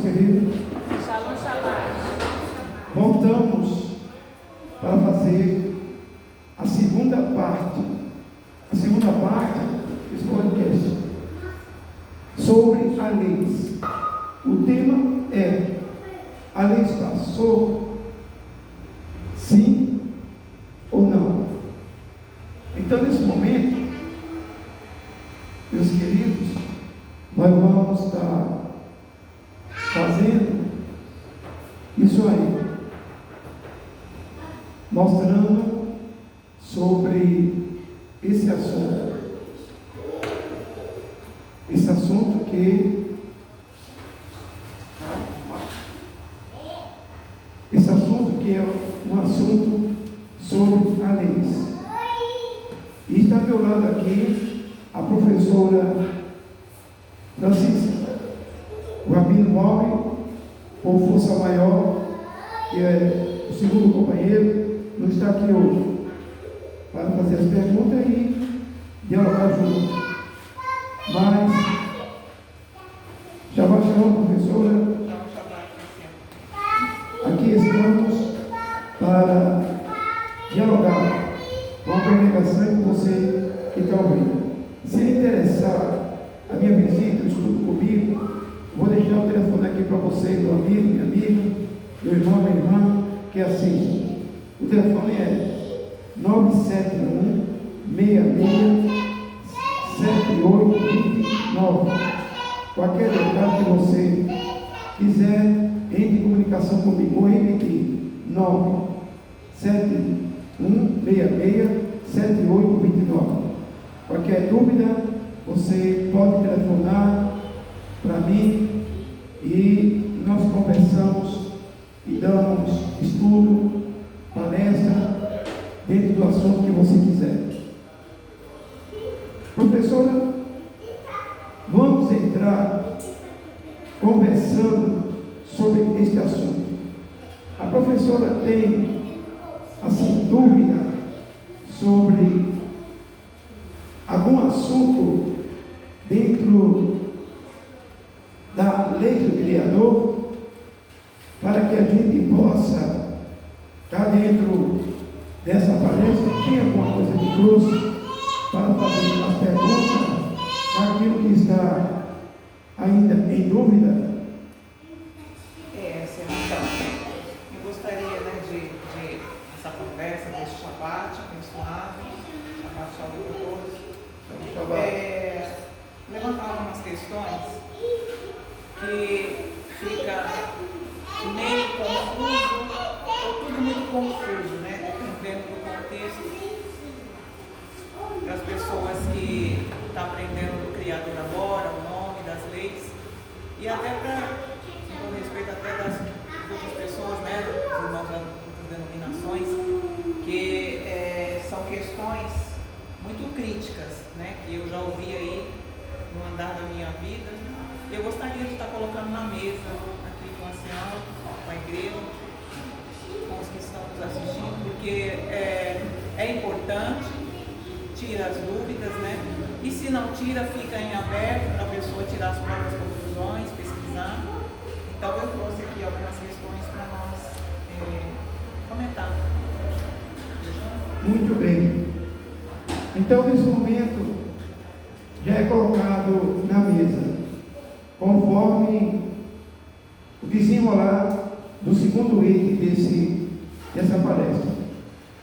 queridos? Shalom, shalom. Voltamos para fazer a segunda parte desse podcast sobre a lei. O tema é: a lei passou? Sim ou não? Então, nesse momento, meus queridos, nós vamos estar fazendo isso aí, mostrando sobre esse assunto que é um assunto sobre a lei. E está ao meu lado aqui a professora Francisca, o Rabino Mobre, por força maior, que é o segundo companheiro, não está aqui hoje para fazer as perguntas e dialogar junto. Mas, Shabbat, professora, aqui estamos para dialogar com a congregação e com você que está ouvindo. Se interessar a minha visita, o estudo comigo, vou deixar o telefone aqui para você, meu amigo, minha amiga, meu irmão, minha irmã, que assiste. O telefone é 971-66-7829. Qualquer detalhe que você quiser, entre em comunicação comigo. Vou repetir: 971-66-7829. Qualquer dúvida, você pode telefonar para mim e nós conversamos e damos estudo, palestra, dentro do assunto que você quiser. Professora, vamos entrar conversando sobre este assunto. A professora tem, assim, dúvida sobre algum assunto dentro da lei do Criador, para que a gente possa estar dentro dessa palestra? Tem alguma coisa que trouxe para fazer as perguntas daquilo que está ainda em dúvida? Então, eu gostaria de essa conversa, desse Shabbat abençoado, Shabbat Shalom para todos, levantar algumas questões que fica meio confuso, ou tudo muito confuso, né? Dependendo do contexto, das pessoas que estão aprendendo do Criador agora, o nome das leis, e até com respeito até das outras pessoas, né? Dos irmãos das outras denominações, que são questões muito críticas, né? Que eu já ouvi aí no andar da minha vida. Eu gostaria de estar colocando na mesa aqui com a senhora, com a igreja, com os que estão nos assistindo, porque é importante, tira as dúvidas, né? E se não tira, fica em aberto para a pessoa tirar as próprias conclusões, pesquisar. Então eu trouxe aqui algumas questões para nós comentar. Muito bem. Então, nesse momento, já é colocado na mesa, conforme o desenrolar do segundo item dessa palestra.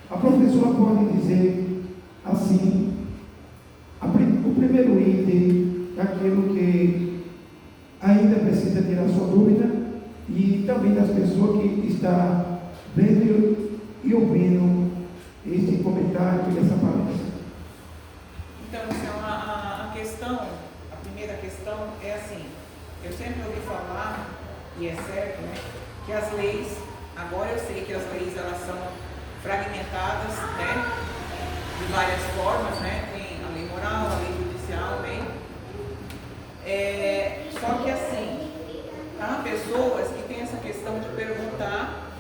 A professora pode dizer assim: o primeiro item é aquilo que ainda precisa tirar sua dúvida, e também das pessoas que estão vendo e ouvindo este comentário dessa palestra. Então, a primeira questão é assim: eu sempre ouvi falar, e é certo, né, que as leis, agora eu sei que as leis elas são fragmentadas, né, de várias formas, né, tem a lei moral, a lei judicial, bem. Só que assim, há pessoas que têm essa questão de perguntar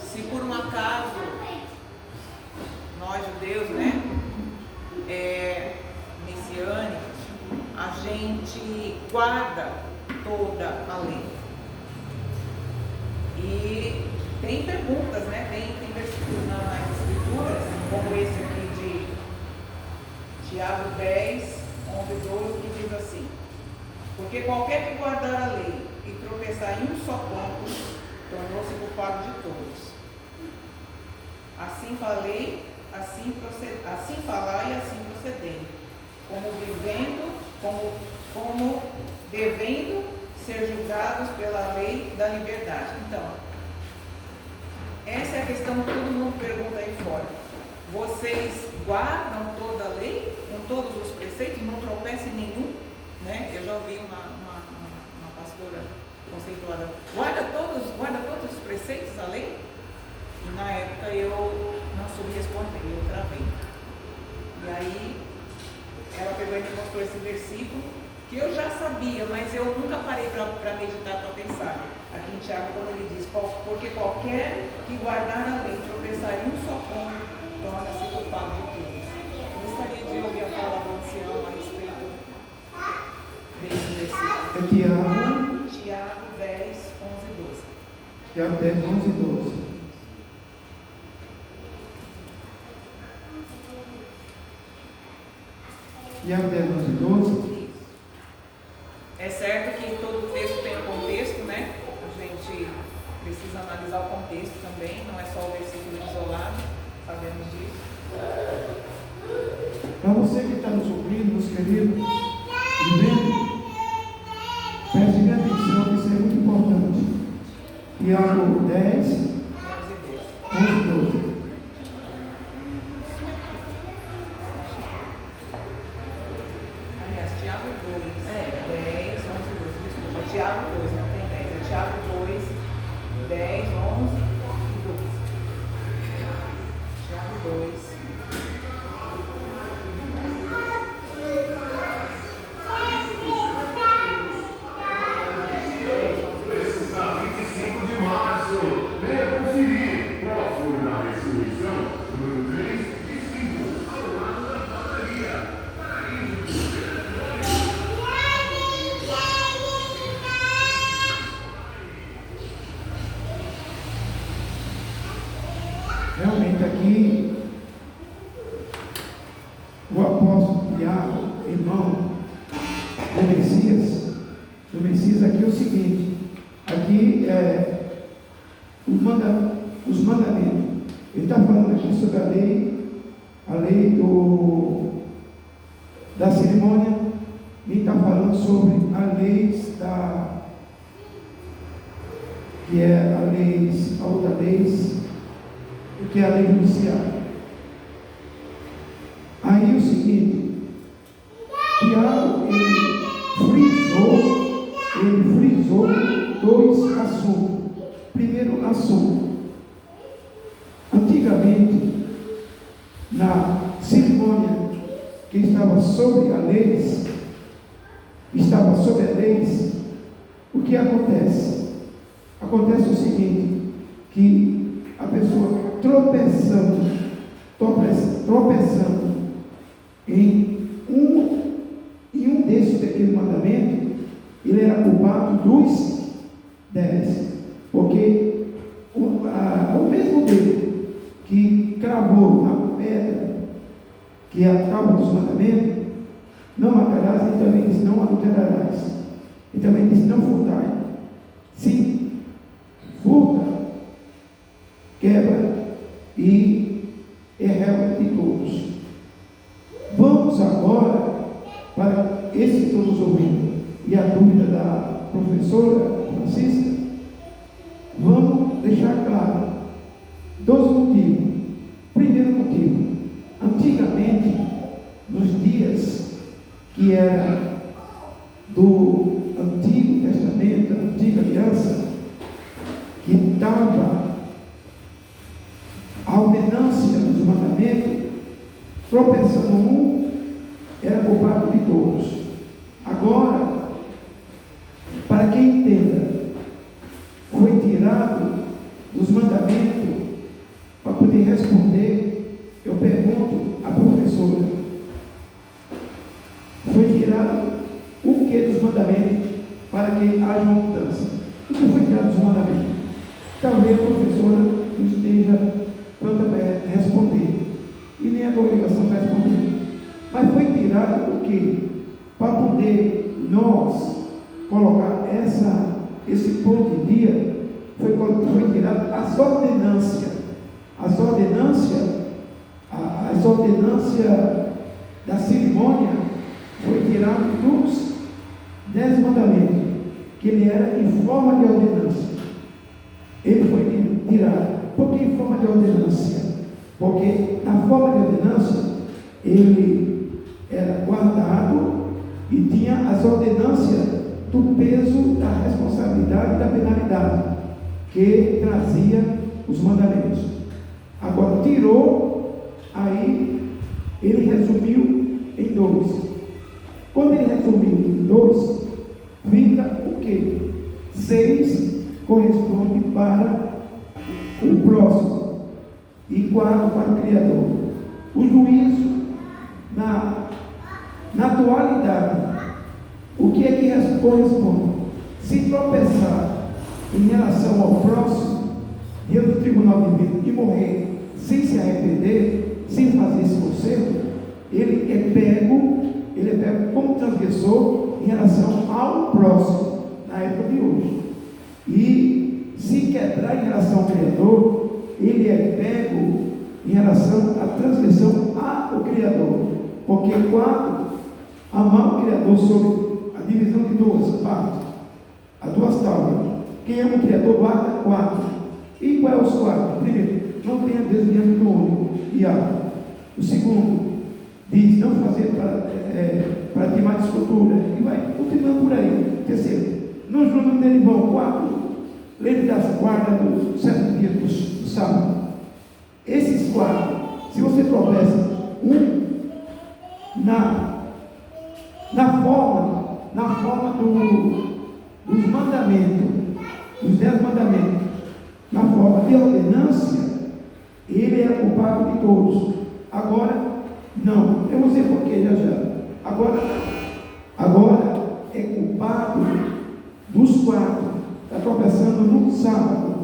se por um acaso nós judeus, né, messiânicos, a gente guarda toda a lei. E tem perguntas, né? Tem versículos nas Escrituras, como esse aqui de Tiago 10, 11 e 12, que diz assim: porque qualquer que guardar a lei e tropeçar em um só ponto, tornou-se culpado de todos. Assim falei, assim falar e assim proceder, como devendo ser julgados pela lei da liberdade. Então, essa é a questão que todo mundo pergunta aí fora. Vocês guardam toda a lei, com todos os preceitos, não tropeçam em nenhum? Né? Eu já ouvi uma pastora conceituada, guarda todos os preceitos da lei? E na época eu não soube responder, eu travei. E aí ela pegou e me mostrou esse versículo, que eu já sabia, mas eu nunca parei para meditar, para pensar. Aqui em Tiago, quando ele diz, porque qualquer que guardar a lei, tropeçar em um só ponto, torna-se culpado de tudo. Eu gostaria de ouvir a fala do ancião a respeito desse versículo. É Tiago 10, 11 e 12. Tiago 10, 11 e 12. Tiago 10, 11 e 12. É certo que todo texto tem um contexto, né? A gente precisa analisar o contexto também, não é só o versículo isolado, sabemos disso. Para você que está nos ouvindo, meus queridos, e vendo, preste bem atenção, que isso é muito importante. Tiago 10, 11 e 12. Aliás, Tiago 2, 10, 11 e 12, desculpa, Tiago 2, não tem 10, é Tiago 2, 10, 11 e 12. Tiago 2. Realmente aqui, o apóstolo Tiago, irmão do Messias, aqui é o seguinte, aqui é os mandamentos. Ele está falando aqui sobre a lei da cerimônia, e está falando sobre a lei que é a outra lei, que é a lei judicial. Aí o seguinte, Tiago, ele frisou dois assuntos. Primeiro assunto, antigamente, na cerimônia que estava sobre a lei, o que acontece? Acontece o seguinte, que a pessoa tropeçando em um desses pequenos mandamentos, ele era culpado dos 10, porque o mesmo dedo que cravou na pedra, que é a tábua dos mandamentos, não matarás, e também diz não adulterarás, e também diz não furtai. Se furta, quebra e é réu de todos. Vamos agora para esse que estamos ouvindo e a dúvida da professora Francisca. Vamos deixar claro dois motivos. Primeiro motivo, antigamente, nos dias que era do Antigo Testamento, da Antiga Aliança, que estava a obediência dos mandamentos, tropeçando um, era culpado de todos. Agora, para quem entenda, foi tirado dos mandamentos, para poder responder, eu pergunto à professora, foi tirado o que dos mandamentos para que haja uma mudança. O que foi tirado dos mandamentos? Talvez a professora não esteja pronta para responder, e nem a congregação para responder. Mas foi tirado o quê? Para poder nós colocar esse ponto de dia, foi tirado as ordenâncias. As ordenâncias da cerimônia foi tirado dos 10 mandamentos, que ele era em forma de ordenância. Ele foi tirado. Por que em forma de ordenância? Porque na forma de ordenância ele era guardado e tinha as ordenâncias do peso da responsabilidade e da penalidade que trazia os mandamentos. Agora tirou, aí ele resumiu em 2. Quando ele resumiu em 2, fica o quê? 6 corresponde para o próximo e 4 para o Criador. O juízo na atualidade, o que é que corresponde? Se tropeçar em relação ao próximo, dentro do tribunal divino, e morrer sem se arrepender, sem fazer esse conserto, ele é pego como transgressor em relação ao próximo, na época de hoje. E se quebrar em relação ao Criador, ele é pego em relação à transgressão ao Criador. Porque quando amar o Criador sobre a divisão de 2 partes, as 2 tábuas, quem ama o Criador guarda 4. E qual é os 4? Primeiro, não tenha Deus diante do olho e água. O segundo, diz não fazer praticar escultura. E vai continuando por aí. Terceiro, não jure no deribão. 4, lembre das guardas do 7º dia do sábado. Esses 4, se você tropeça, na forma dos mandamentos, dos 10 mandamentos, na forma de ordenância, ele é culpado de todos. Agora, não, eu vou dizer por quê já. Agora é culpado dos 4, está tropeçando no sábado.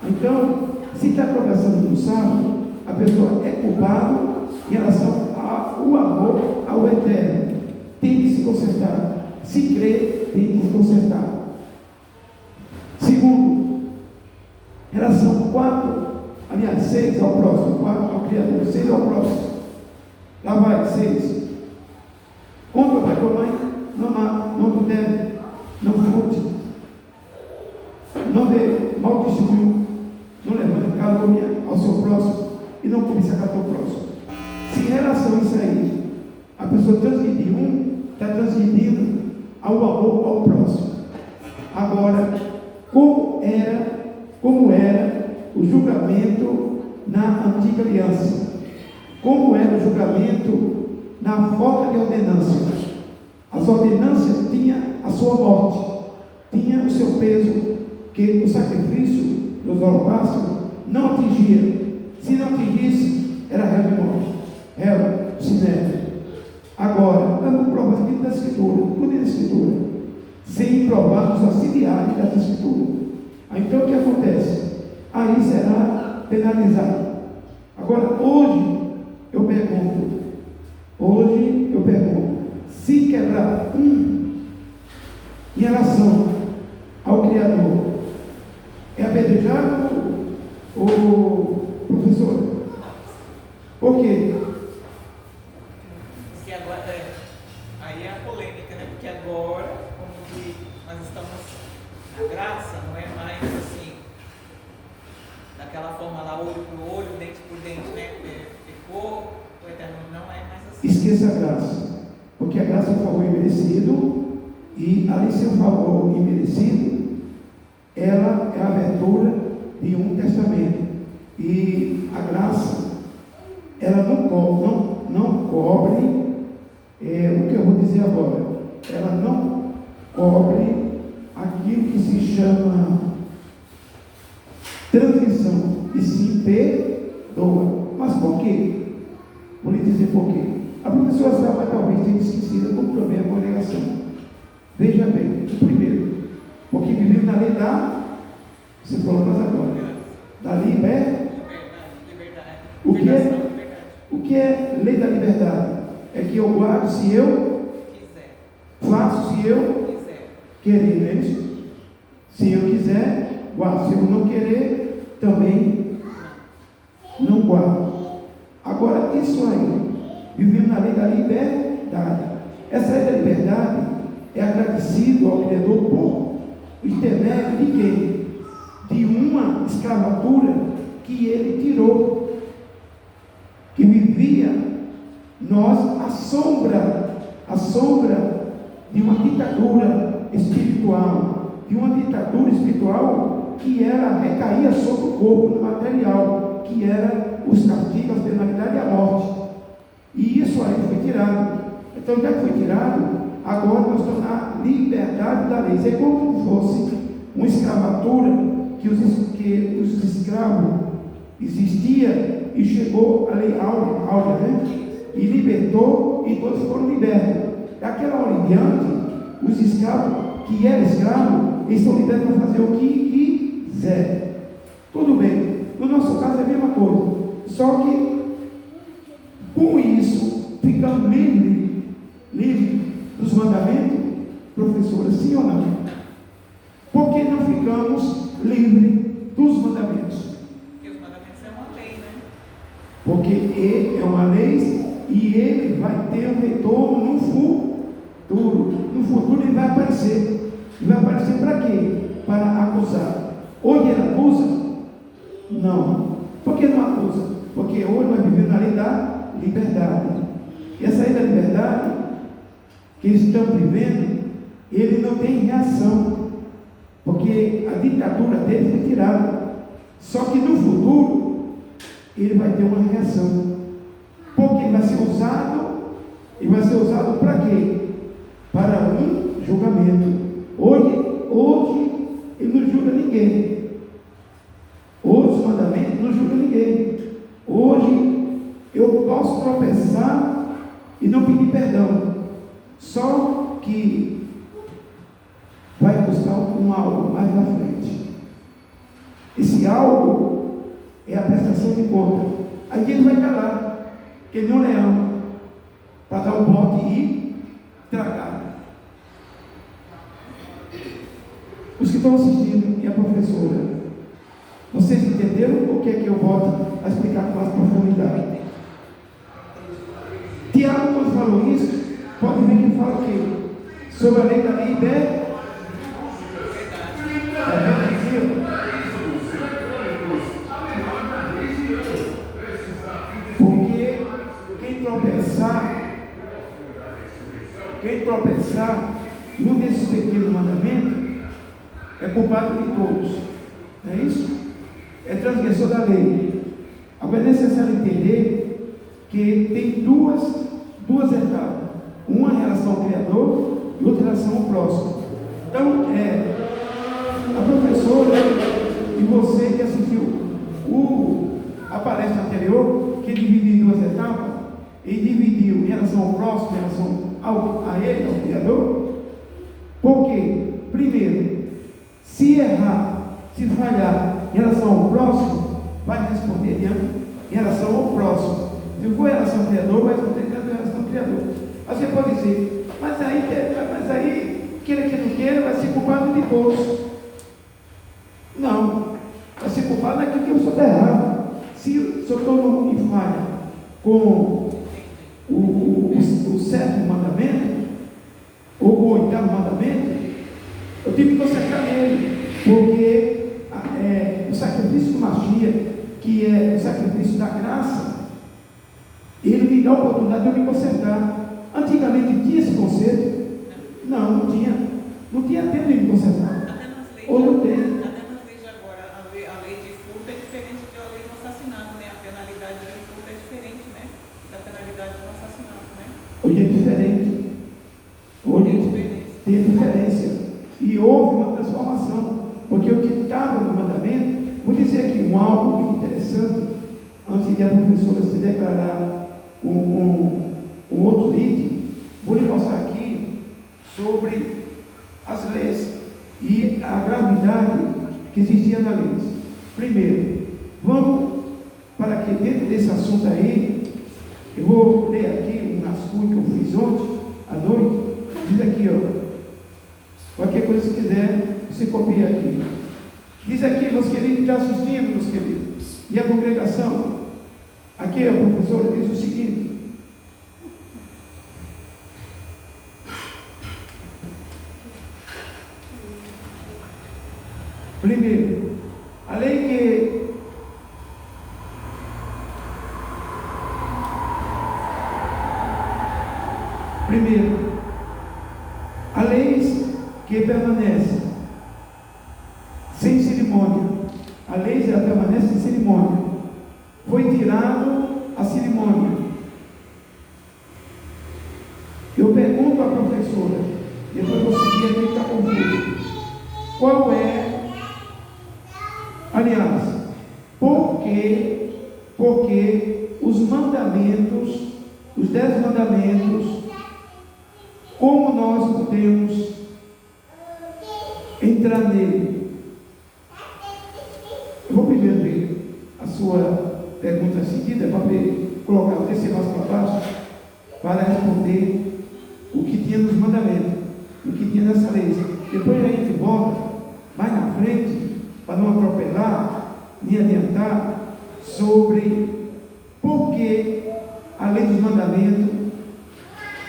Então, se está tropeçando no sábado, a pessoa é culpada em relação ao amor ao eterno. Tem que se consertar. Se crer, tem que se consertar. Segundo, relação 6 ao próximo, 4 ao Criador, 6 ao próximo. Lá vai, 6. Honra pai e mãe, não mate, não adultere, não furte, não dê mal testemunho, não levante calúnia ao seu próximo e não comece a catar o próximo. Se em relação a isso aí, a pessoa transgredir está transgredindo ao amor ao próximo. Agora, como era o julgamento na antiga aliança? Como era o julgamento na falta de ordenância? As ordenâncias tinham a sua morte, tinha o seu peso, que o sacrifício dos holocaustos não atingia. Se não atingisse, era réu de morte, réu sinédrio. Agora, dando provas aqui da Escritura, tudo da Escritura, sem provar os auxiliares da Escritura. Então o que acontece? Aí será penalizado. Agora, hoje eu pergunto, se quebrar em relação ao Criador, é apedrejado ou professor? Por quê? Porque agora, aí é a polêmica, né? Porque agora, como que nós estamos na graça, não é mais assim, daquela forma lá, olho por olho, dente por dente, né? Pecou, o eterno não é mais assim. Esqueça a graça, porque a graça é um favor imerecido, e além de ser um favor imerecido, ela é a abertura de um testamento, e a graça, ela não cobre o que eu vou dizer agora, ela não cobre aquilo que se chama transgressão, e sim perdoa. Mas por quê? Vou lhe dizer por quê. A professora Selma talvez tenha esquecido como também a congregação. Veja bem, primeiro, vive na lei da, você falou mais agora, da liberdade. O que é lei da liberdade? É que eu guardo se eu faço, se eu querer, não é isso? Se eu quiser, guardo. Se eu não querer, também não guardo. Agora, isso aí, vivendo na lei da liberdade. Essa lei da liberdade é agradecido ao Criador por intermédio de quem? De uma escravatura que ele tirou, que vivia nós à sombra de uma ditadura espiritual, que recaía sobre o corpo, no material, que era os castigos, a penalidade e a morte. E isso aí foi tirado. Então, já que foi tirado, agora nós estamos na liberdade da lei. É como se fosse uma escravatura que os escravos existia e chegou a lei áurea, né? E libertou, e todos foram libertos. Daquela hora em diante, os escravos que eram escravos, eles estão libertos para fazer o que quiser. Tudo bem. No nosso caso é a mesma coisa. Só que com isso ficamos livres dos mandamentos, professora, sim ou não? Por que não ficamos livres dos mandamentos? Porque os mandamentos é uma lei, né? Porque ele é uma lei e ele vai ter um retorno no futuro. No futuro ele vai aparecer. Ele vai aparecer para quê? Para acusar. Hoje ele acusa? Não. Por que não acusa? Porque hoje nós vivemos na lei da liberdade. E essa lei da liberdade que eles estão vivendo, ele não tem reação, porque a ditadura dele foi tirada. Só que no futuro ele vai ter uma reação, porque ele vai ser usado para quê? Para um julgamento. Hoje ele não julga ninguém. Os mandamentos não julgam ninguém. Hoje eu posso tropeçar e não pedir perdão. Só que vai buscar algo mais na frente. Esse algo é a prestação de conta. Aí ele vai calar, que nem um leão, para dar o bote e tragar. Os que estão assistindo e a professora, vocês entenderam o que é que eu volto a explicar com mais profundidade? Tiago, quando falou isso, pode ver que ele fala o quê? Sobre a lei da liberdade. Porque quem tropeçar num desses pequenos mandamentos é culpado de todos. Não é isso? É transgressor da lei. Agora é necessário entender que tem duas etapas. Uma em relação ao Criador e outra em relação ao próximo. Então, a professora e você que assistiu a palestra anterior, que dividiu em duas etapas, e dividiu em relação ao próximo, em relação a ele, ao Criador. Porque, primeiro, se errar, se falhar em relação ao próximo, vai responder em relação ao próximo. Se for em relação ao Criador, vai responder em relação ao Criador. Aí você pode dizer, mas aí, queira que não queira, vai ser culpado de todos. Não, vai ser culpado naquilo que eu sou errado. Se eu estou em falha com o sétimo mandamento, ou com o oitavo mandamento, eu tenho que consertar nele, porque o sacrifício do Mashiach, que é o sacrifício da graça, ele me dá a oportunidade de eu me consertar. Antigamente tinha esse conceito? Não tinha. Não tinha tempo de me consertar. Ou não tem. Até nas leis de agora, a lei de furto é diferente da lei do assassinato, né? A penalidade de furto é diferente, né? Da penalidade do assassinato, né? Hoje é diferente. Hoje tem diferença. E houve uma transformação. Porque o que estava no mandamento, vou dizer aqui algo muito interessante, antes de a professora se declarar um outro item, vou lhe mostrar aqui sobre as leis. e a gravidade que existia na lei. Primeiro, vamos para que dentro desse assunto aí, eu vou ler aqui um rascunho que eu fiz ontem, à noite, diz aqui, ó, qualquer coisa que quiser, você copia aqui. Diz aqui, meus queridos, que está assistindo, meus queridos, e a congregação, aqui o professor diz o seguinte: primeiro, a lei que a lei que permanece sem cerimônia, a lei já permanece sem cerimônia, foi tirado a cerimônia. Eu pergunto à professora, depois vou seguir aqui que está confuso, qual é, aliás, porque os mandamentos, os 10 mandamentos, como nós podemos entrar nele? Eu vou primeiro ver a sua pergunta seguida, para colocar esse negócio para baixo, para responder o que tinha nos mandamentos, o que tinha nessa lei. Depois a gente volta mais na frente, para não atropelar, nem adiantar, sobre por que a lei dos mandamentos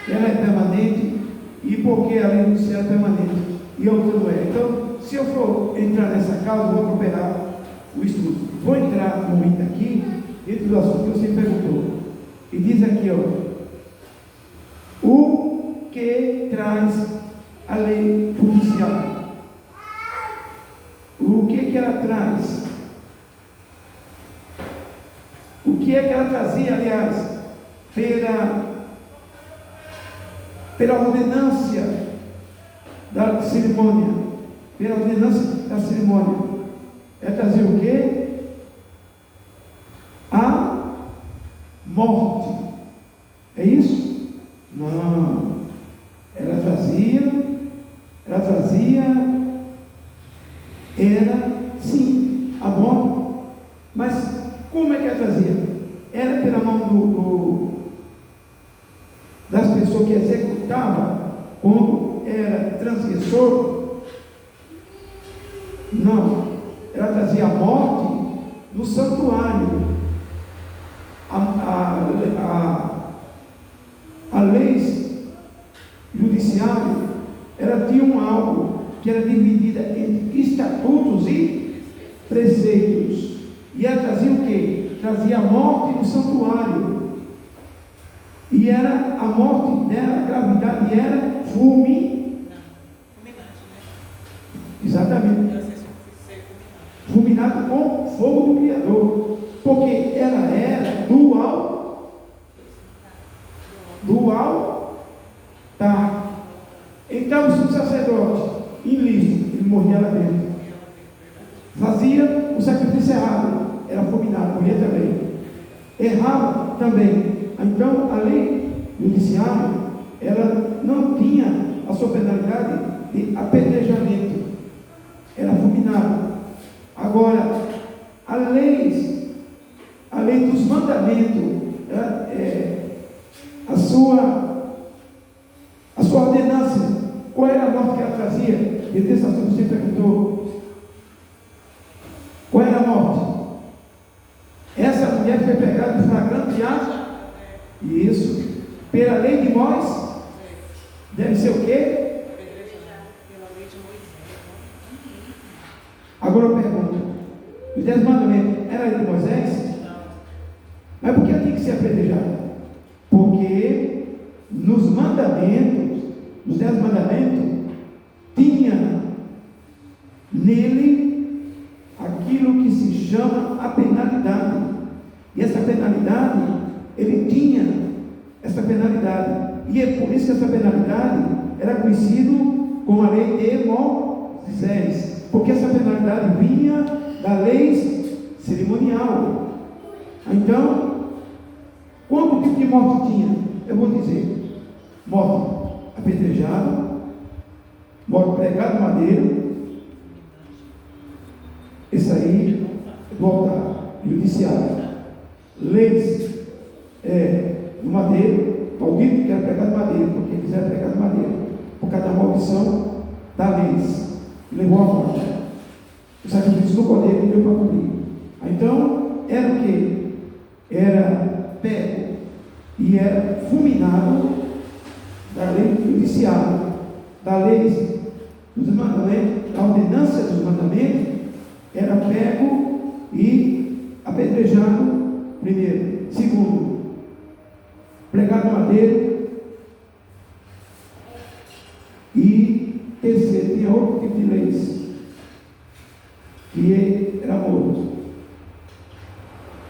ela é permanente e por que a lei do céu é permanente e a outra não é. Então, se eu for entrar nessa causa, vou atropelar o estudo. Vou entrar no momento aqui, dentro do assunto que você perguntou. E diz aqui, ó, o que traz a lei judicial? O que ela traz? O que é que ela trazia, aliás, pela ordenância da cerimônia? Pela ordenança da cerimônia. Ela trazia o quê? A morte. É isso? Não. Ela trazia, era sim, a morte. Mas como é que ela trazia? Era pela mão das pessoas que executavam quando era transgressor? Não. Ela trazia a morte no santuário. A lei judiciária, ela tinha algo que era dividida entre estatutos e preceitos. E ela trazia o quê? Trazia a morte no santuário. E era a morte dela, a gravidade era exatamente. Fulminado com fogo do Criador. Porque ela era do altar. Então, se o sacerdote ilícito, ele morria lá dentro, fazia o sacrifício errado, era fulminado, morria também. Errava também. Então, a lei judiciária, ela não tinha a sua penalidade de apedrejamento, era fulminado. Agora, a lei dos mandamentos, a sua ordenança, qual era a morte que ela trazia? Desse assunto você perguntou. Qual era a morte? Essa mulher foi pegada em flagrante ato. Isso. Pela lei de Moisés, deve ser o quê? Agora eu pergunto: os 10 mandamentos era a lei de Moisés? Mas por que tinha que ser apedrejado? Porque nos mandamentos, nos 10 mandamentos, tinha nele aquilo que se chama a penalidade. E essa penalidade, ele tinha essa penalidade. E é por isso que essa penalidade era conhecido como a lei de Moisés. Porque essa penalidade vinha da lei cerimonial. Então, quanto tipo de morte tinha? Eu vou dizer: morte apedrejada, morte pregada de madeira, do altar, judiciário. Leis no madeiro, maldito que era pregado de madeiro, porque quiser pregar de madeiro, por causa da maldição da leis, que levou à morte. O sacrifício do cordeiro que deu para cumprir. Então, era o que? Era pego e era fulminado da lei judiciária, da lei dos mandamentos, da ordenança dos mandamentos, era pego e apedrejado primeiro. Segundo, pregado no madeiro. E terceiro, tinha outro tipo de leis, que era morto.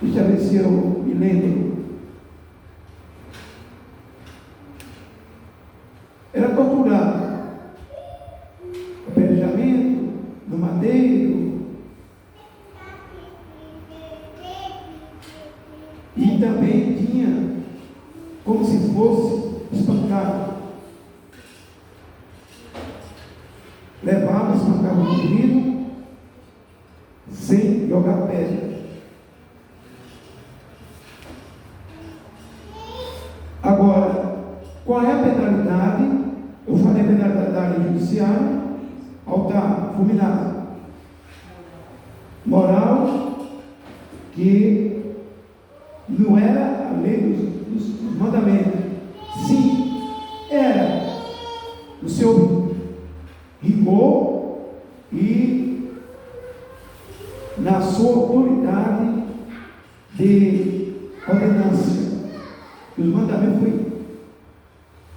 Estabeleceu, me lembro, era torturado, apedrejamento no madeiro, e também tinha como se fosse espancado. Levava, espancava o indivíduo sem jogar pedra. Agora, qual é a penalidade? Eu falei a penalidade da lei judiciária, altar, fulminado. Moral, que não era a lei dos mandamentos. Sim, era o seu rigor e na sua autoridade de ordenância. Os mandamentos foi.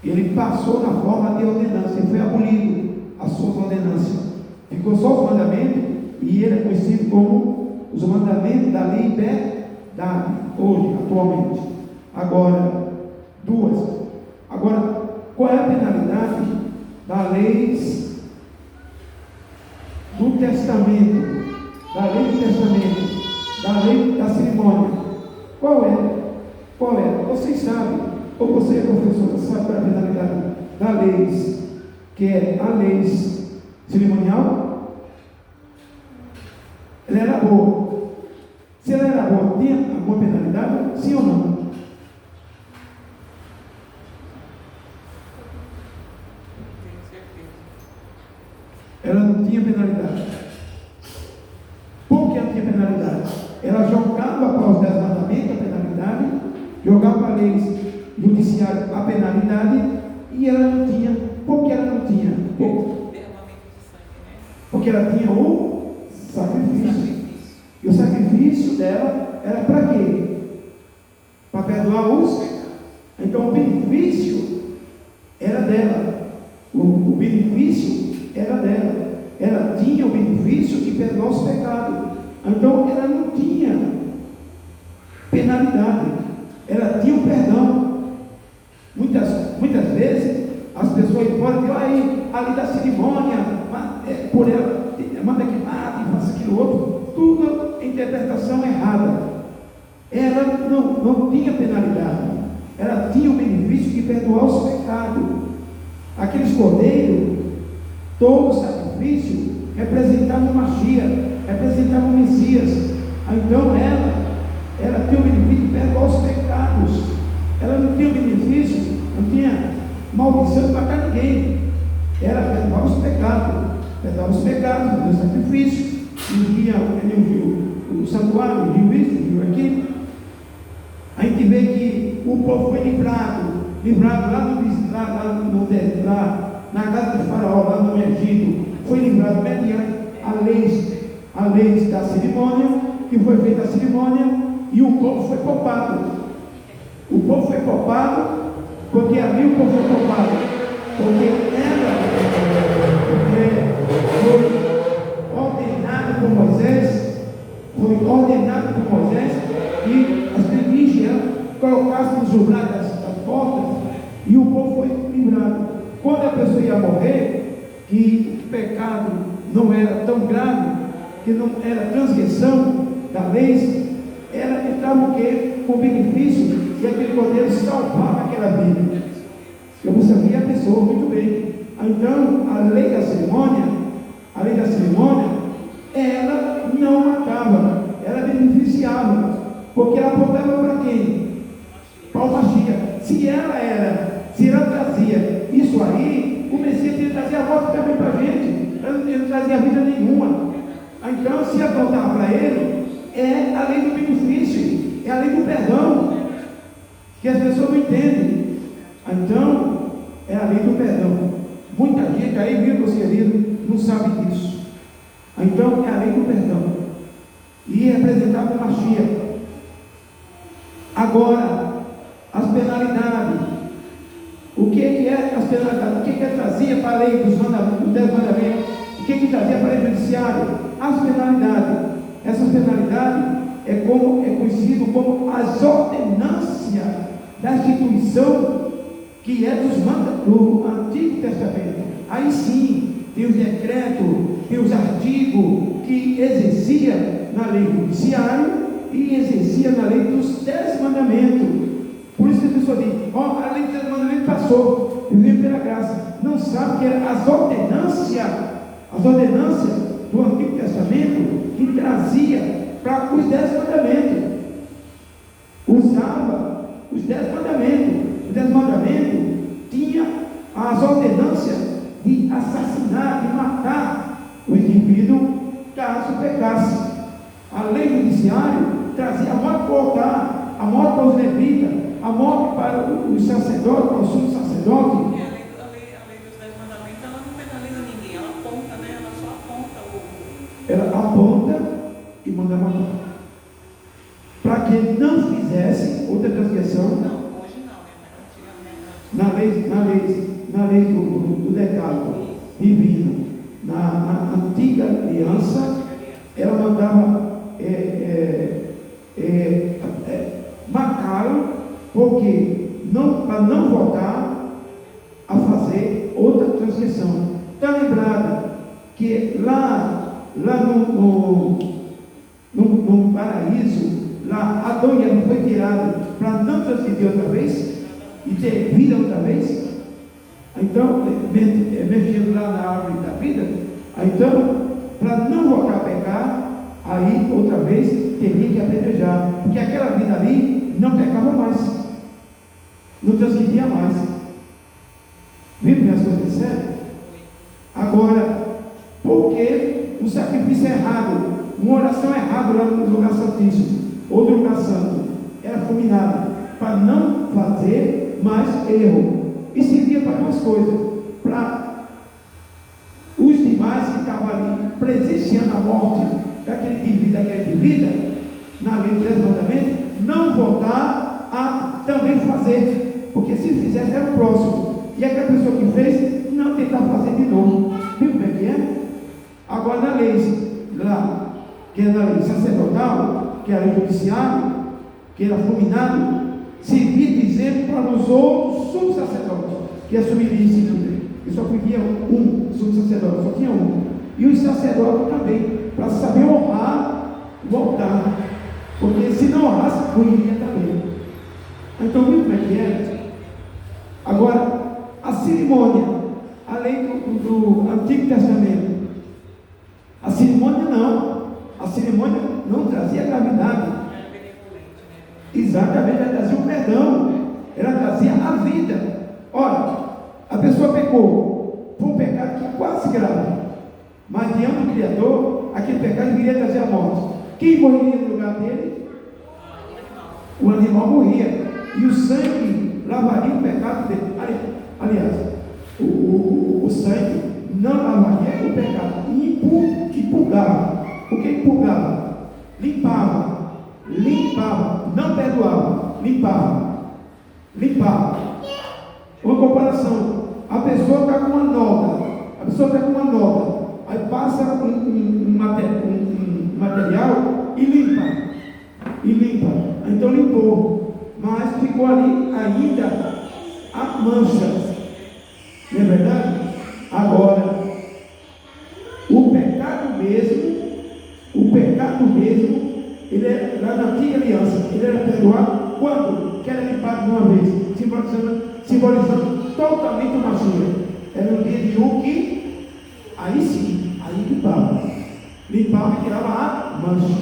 Ele passou na forma de ordenância, ele foi abolido as suas ordenâncias. Ficou só os mandamentos e ele é conhecido como os mandamentos da lei verdade, hoje, atualmente. Agora, duas. Agora, qual é a penalidade da lei do testamento? Da lei do testamento, da lei da cerimônia. Qual é? Qual é? Vocês sabem, ou você é professor, sabe qual é a penalidade da lei, que é a lei cerimonial? Ela era boa. Se ela era boa, tinha alguma penalidade? Sim ou não? Tenho certeza. Ela não tinha penalidade. Por que ela tinha penalidade? Ela jogava para os 10 mandamentos a penalidade, jogava para a lei judiciária a penalidade, e ela não tinha. Por que ela não tinha? Derramamento de sangue, né? Porque ela tinha o sacrifício. E o sacrifício dela era para quê? Para perdoar os. Então o benefício era dela. O benefício era dela. Ela tinha o benefício de perdoar os pecados. Então ela não tinha penalidade. Ela tinha o perdão. Muitas vezes as pessoas podem dizer, aí, ali da cerimônia, por ela, manda que mate, faça aquilo outro. Tudo interpretação errada. Ela não tinha penalidade. Ela tinha o benefício de perdoar os pecados. Aqueles cordeiros, todo o sacrifício representava o Mashiach, representava o Messias. Então ela tinha o benefício de perdoar os pecados. Ela não tinha o benefício, não tinha maldição de matar ninguém. Ela perdoava os pecados do sacrifício. Ele viu o santuário, viu aqui. A gente vê que o povo foi livrado lá na casa de Faraó, lá no Egito. Foi livrado mediante a lei da cerimônia, que foi feita a cerimônia, e o povo foi poupado. O povo foi poupado, porque ali o povo foi poupado, porque foi ordenado por Moisés, que as religiões colocassem nos umbrais das portas, e o povo foi livrado. Quando a pessoa ia morrer, que o pecado não era tão grave, que não era transgressão da lei, ela entrava o quê? Com benefício, e aquele cordeiro salvava aquela vida. Eu sabia a pessoa muito bem. Então, a lei da cerimônia, ela não matava, ela apontava para quem? Para o Mashiach. Se ela trazia isso aí, o Messias ele trazia a morte também para a gente. Ele não trazia vida nenhuma. Então, se apontar para ele, é a lei do benefício, é a lei do perdão, que as pessoas não entendem. Então, é a lei do perdão. Muita gente aí, viu, meus queridos, não sabe disso. Então, é a lei do perdão. E é representado por Mashiach. Agora, as penalidades. O que é as penalidades? O que trazia para a lei dos 10 mandamentos? O que trazia para a lei judiciária? As penalidades. Essas penalidades é conhecido como as ordenâncias da instituição que é do Antigo Testamento. Aí sim, tem os decretos, tem os artigos que exercia na lei judiciária e exercia na lei dos 10 mandamentos. Por isso que as pessoas dizem, a lei dos 10 mandamentos passou, veio pela graça. Não sabe que eram as ordenâncias do Antigo Testamento que trazia para os 10 mandamentos. Usava os 10 mandamentos. Os 10 mandamentos tinha as ordenâncias de assassinar, de matar o indivíduo caso pecasse. A lei judiciária trazia a morte para o altar, a morte para os levitas, a morte para os sacerdotes, para o sumo sacerdote. E a lei dos 10 mandamentos, ela não penaliza ninguém, ela aponta, né? Ela só aponta Ela aponta e manda matar. Para que não fizesse outra transgressão. Não, hoje não, né? Mas Na lei do decálogo divino, na antiga aliança, ela mandava matá-lo, porque para não voltar a fazer outra transgressão. Está lembrado que lá no paraíso, lá Adão e Eva foi tirado para não transgredir outra vez e ter vida outra vez. Então, mexendo lá na árvore da vida, então, para não voltar a pecar, aí outra vez teria que apedrejar, porque aquela vida ali não pecava mais, não transgredia mais. Viu que as coisas disseram? Agora, porque o sacrifício é errado, uma oração errada lá no lugar santíssimo, ou no lugar santo, era fulminada, para não fazer mais erro. E servia para duas coisas: para os demais que estavam ali presenciando a morte daquele indivíduo, na lei dos 10 mandamentos, não voltar a também fazer, porque se fizesse era o próximo, e aquela pessoa que fez, não tentar fazer de novo. Viu como é que é? Agora na lei lá, que é na lei sacerdotal, que era a lei judiciária, que era fulminado, servia dizer para os outros subsacerdotes que assumiriam isso aqui, que só podia um subsacerdote, só tinha um, e os sacerdotes também, para saber honrar o altar, porque se não honrasse, ruiria também. Então, viu como é que é? Agora, a cerimônia, a lei do Antigo Testamento, a cerimônia não trazia gravidade. Exatamente, ela trazia o perdão, ela trazia a vida. Olha, a pessoa pecou, foi um pecado que quase grave, mas diante do Criador, aquele pecado viria trazer a morte. Quem morreria no lugar dele? O animal morria, e o sangue lavaria o pecado dele. Aliás, o sangue não lavaria o pecado, impurgava. O que impurgava? Limpava, não perdoava, limpava. Uma comparação: a pessoa está com uma nota, aí passa um material e limpa. Então limpou, mas ficou ali ainda a mancha, não é verdade? Agora, o pecado mesmo, ele era, lá na antiga aliança, ele era perdoado quando? Que era limpado de uma vez, simbolizando totalmente o Mashiach. Era no dia de Yom Kippur, aí sim, aí limpava e tirava a mancha.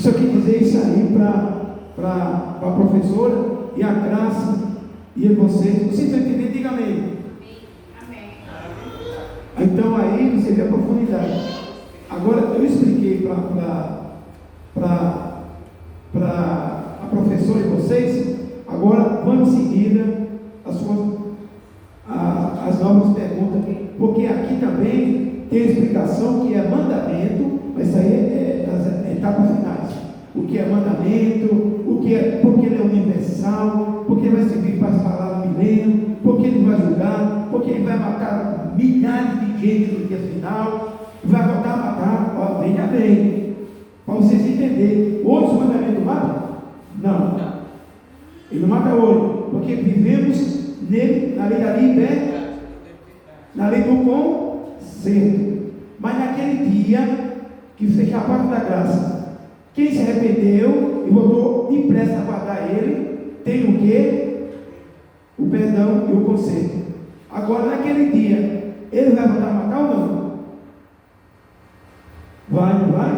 só quis dizer isso aí para a professora e a graça e a vocês. Vocês estão entendendo? Diga amém. Então aí você vê a profundidade. Agora eu expliquei para a professora e vocês. Agora vamos em seguida as novas perguntas, porque aqui também tem a explicação que é mandamento, mas isso aí é das etapas finais. O que é mandamento, porque ele é universal, porque ele vai servir para falar no milênio, porque ele vai julgar, porque ele vai matar milhares de gente no dia final, vai voltar a matar, venha bem, para vocês entenderem. Hoje o mandamento mata? Não. Ele não mata hoje, porque vivemos nele, na lei da liberdade, na lei do conserto. Mas naquele dia que fecha a porta da graça, quem se arrependeu e voltou depressa a guardar ele, tem o quê? O perdão e o conserto. Agora naquele dia, ele vai voltar a matar ou não? Vai, não vai?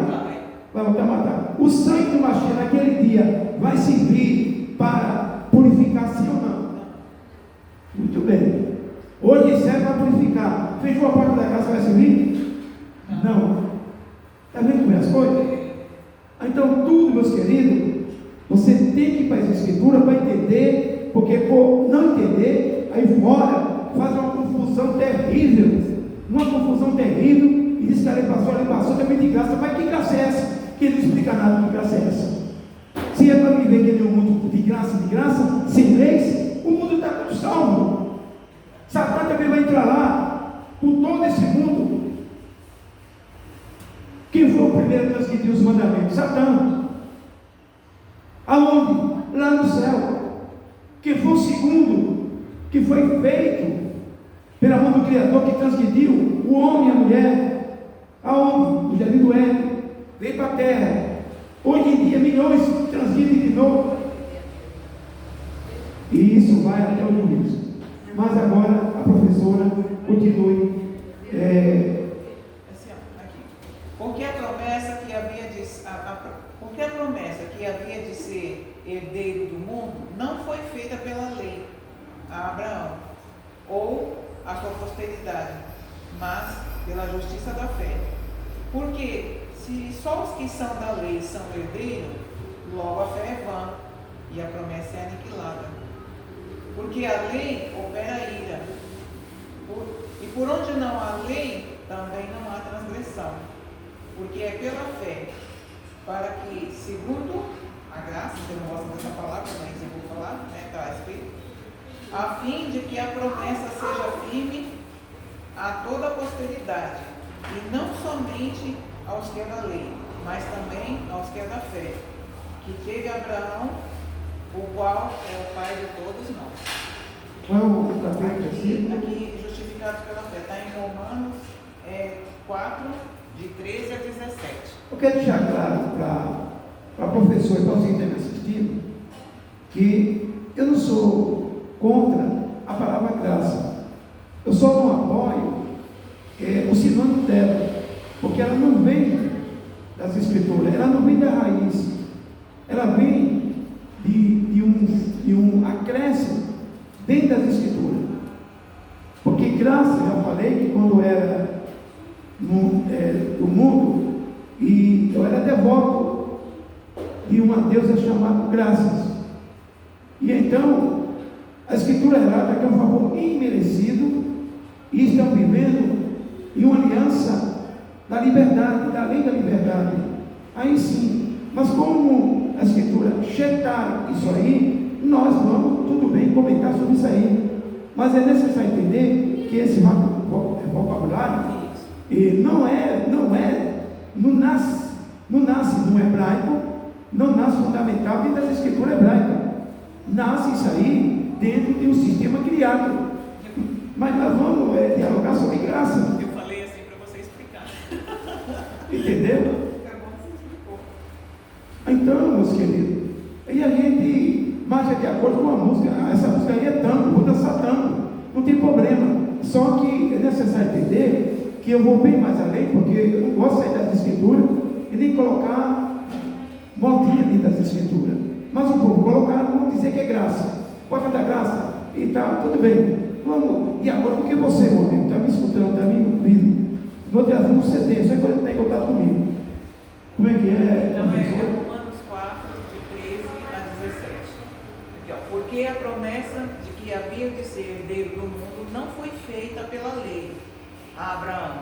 Vai voltar a matar. O sangue do Mashiach naquele dia vai servir para purificar, sim ou não? Muito bem. Hoje serve para purificar. Fechou a porta da casa, vai servir? Não. Está vendo como é as coisas? Então, tudo, meus queridos, você tem que ir para as escrituras para entender, porque por não entender, aí fora faz uma confusão terrível. Uma confusão terrível, e diz que ali passou também de graça. Mas que graça é essa? Que ele não explica nada de graça é essa. Se é para viver que ele é um mundo de graça, sem leis, o mundo está com salvo. Satã também vai entrar lá, por todo esse mundo. Quem foi o primeiro a transgredir os mandamentos? Satã. Aonde? Lá no céu. Quem foi o segundo que foi feito pela mão do Criador, que transgrediu? O homem e a mulher. Aonde? No jardim do Éden. Veio para a terra. Hoje em dia milhões transgridem de novo. E isso vai até o juízo. Mas agora a professora continue. Porque a promessa que havia de ser herdeiro do mundo não foi feita pela lei a Abraão ou a sua posteridade, mas pela justiça da fé. Porque se só os que são da lei são herdeiros, logo a fé é vã e a promessa é aniquilada. Porque a lei opera a ira, e por onde não há lei, também não há transgressão. Porque é pela fé, para que, segundo a graça, você não gosta dessa palavra, mas eu vou falar, está escrito, a fim de que a promessa seja firme a toda a posteridade, e não somente aos que é da lei, mas também aos que é da fé, que teve Abraão, o qual é o pai de todos nós. Qual é o capítulo aqui justificados pela fé, está em Romanos 4, de 13 a 17. Eu quero deixar claro para a professora e para os que estão me assistindo, que eu não sou contra a palavra graça. Eu só não apoio o sinônimo dela, porque ela não vem das escrituras, ela não vem da raiz, ela vem de um acréscimo dentro das escrituras. Porque graça, já falei que quando era do mundo, e eu era devoto de uma deusa chamada Graças. E então, a escritura relata que é um favor imerecido, e estão vivendo em uma aliança da liberdade, da lei da liberdade. Aí sim, mas como a escritura chetar isso aí, nós vamos, tudo bem, comentar sobre isso aí. Mas é necessário entender que esse vocabulário não nasce no hebraico, não nasce fundamental dentro das escrituras hebraicas. Nasce isso aí dentro de um sistema criado. Mas nós vamos dialogar sobre graça. Eu falei assim para você explicar. Entendeu? Então, meus queridos, e a gente marcha de acordo com a música. Essa música aí é tango, vou dançar tango, não tem problema. Só que é necessário entender que eu vou bem mais além, porque eu não gosto de sair das escrituras e nem colocar mortinha dentro das Escrituras. Mas o povo colocaram, vamos dizer que é graça. Pode dar graça e tal, tudo bem. Vamos. E agora, porque você, meu amigo, está me escutando, está me ouvindo? Vou trazer um CD, só que ele está em contato comigo. Como é que é? Então é Romanos 4, de 13 a 17. Aqui, ó. Porque a promessa de que havia de ser herdeiro do mundo não foi feita pela lei a Abraão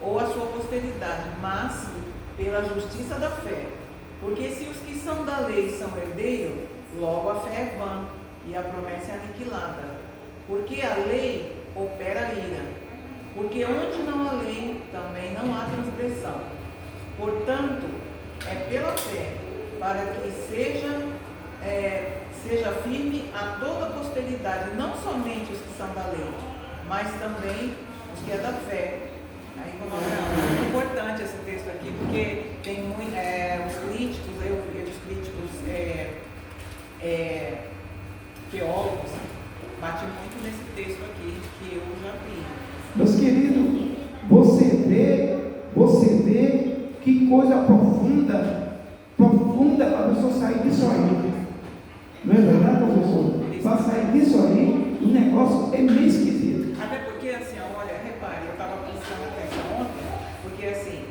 ou a sua posteridade, mas pela justiça da fé. Porque se os que são da lei são herdeiros, logo a fé é vã e a promessa é aniquilada. Porque a lei opera a ira. Porque onde não há lei, também não há transgressão. Portanto, é pela fé, para que seja firme a toda a posteridade, não somente os que são da lei, mas também os que é da fé. Aí, é muito importante esse texto aqui, porque tem muito, os críticos, teólogos, batem muito nesse texto aqui, que eu já vi. Meus queridos, você vê que coisa profunda a pessoa sair disso aí. Não é verdade, professor? Para sair disso aí, o negócio é meio esquisito. Até porque, assim, olha, repare, eu estava pensando até ontem, porque assim,